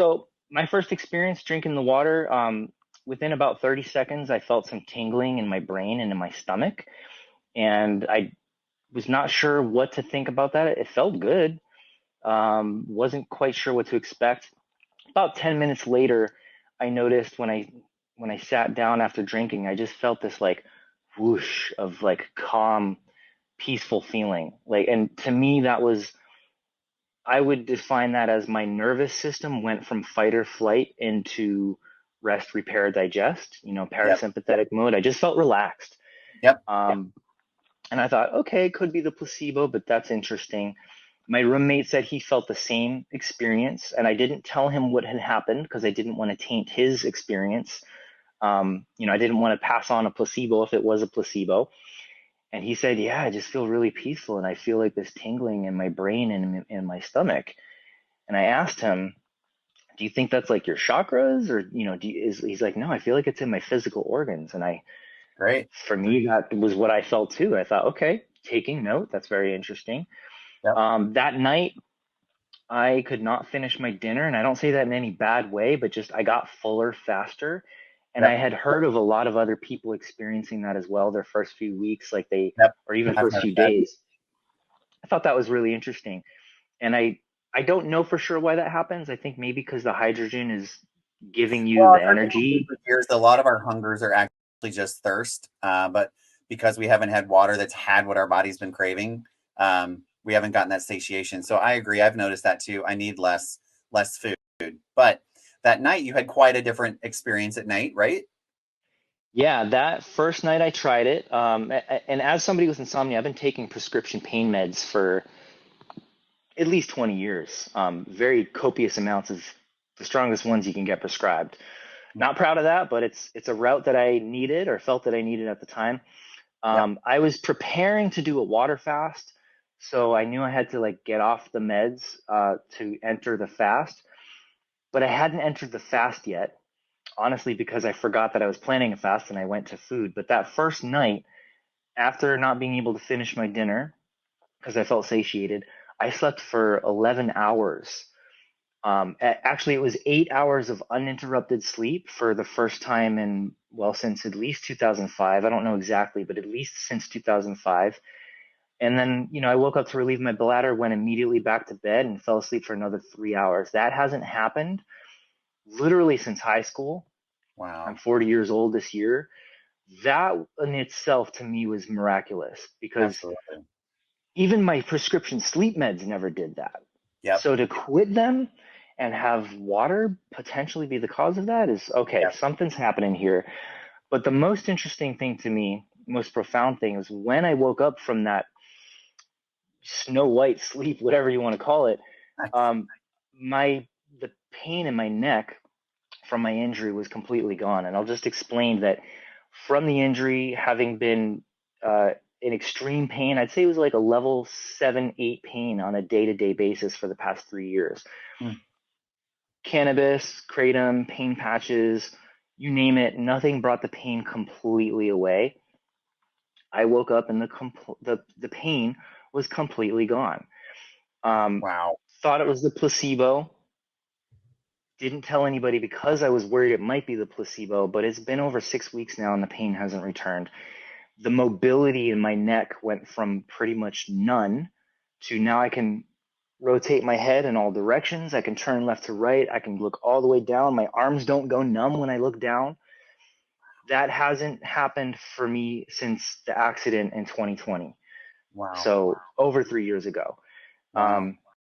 So my first experience drinking the water, within about 30 seconds, I felt some tingling in my brain and in my stomach, and I was not sure what to think about that. It felt good. Wasn't quite sure what to expect. About 10 minutes later, I noticed when I sat down after drinking, I just felt this like whoosh of like calm, peaceful feeling. Like, and to me, that was, I would define that as my nervous system went from fight or flight into rest, repair, digest, Yep. parasympathetic mode. I just felt relaxed. Yep. Um, and I thought, okay, it could be the placebo, but that's interesting. My roommate said he felt the same experience, and I didn't tell him what had happened because I didn't want to taint his experience. I didn't want to pass on a placebo if it was a placebo. And he said, yeah, I just feel really peaceful, and I feel like this tingling in my brain and in my stomach. And I asked him, do you think that's like your chakras, or he's like, no, I feel like it's in my physical organs. And Great. for me, that was what I felt too. I thought, okay, taking note, that's very interesting. Yep. That night, I could not finish my dinner, and I don't say that in any bad way, but just I got fuller faster. And I Yep. had heard of a lot of other people experiencing that as well, their first few weeks, Yep. or even I've first noticed few that. days. I thought that was really interesting. And I don't know for sure why that happens. I think maybe because the hydrogen is giving you Well, the I've heard people say energy. for years a lot of our hungers are actually just thirst, but because we haven't had water that's had what our body's been craving, we haven't gotten that satiation. So I agree. I've noticed that too. I need less food. But that night you had quite a different experience at night, right? Yeah, that first night I tried it. And as somebody with insomnia, I've been taking prescription pain meds for at least 20 years. Very copious amounts of the strongest ones you can get prescribed. Not proud of that, but it's a route that I needed or felt that I needed at the time. Yep. I was preparing to do a water fast, so I knew I had to like get off the meds to enter the fast, but I hadn't entered the fast yet, honestly, because I forgot that I was planning a fast and I went to food. But that first night, after not being able to finish my dinner because I felt satiated, I slept for 11 hours. Actually, it was 8 hours of uninterrupted sleep for the first time in, well, since at least 2005. I don't know exactly, but at least since 2005. And then, I woke up to relieve my bladder, went immediately back to bed, and fell asleep for another 3 hours. That hasn't happened literally since high school. I'm Wow. 40 years old this year. That in itself to me was miraculous because Absolutely. even my prescription sleep meds never did that. Yep. So to quit them and have water potentially be the cause of that is okay, Yep. something's happening here. But the most interesting thing to me, most profound thing is when I woke up from that snow white sleep, whatever you want to call it, um, my the pain in my neck from my injury was completely gone. And I'll just explain that from the injury, having been in extreme pain, I'd say it was like a level 7, 8 pain on a day-to-day basis for the past 3 years. Mm. Cannabis, kratom, pain patches, you name it, nothing brought the pain completely away. I woke up and the pain was completely gone. Um, Wow. Thought it was the placebo. Didn't tell anybody because I was worried it might be the placebo, but it's been over 6 weeks now and the pain hasn't returned. The mobility in my neck went from pretty much none to now I can rotate my head in all directions. I can turn left to right. I can look all the way down. My arms don't go numb when I look down. That hasn't happened for me since the accident in 2020. Wow. So over 3 years ago. Wow.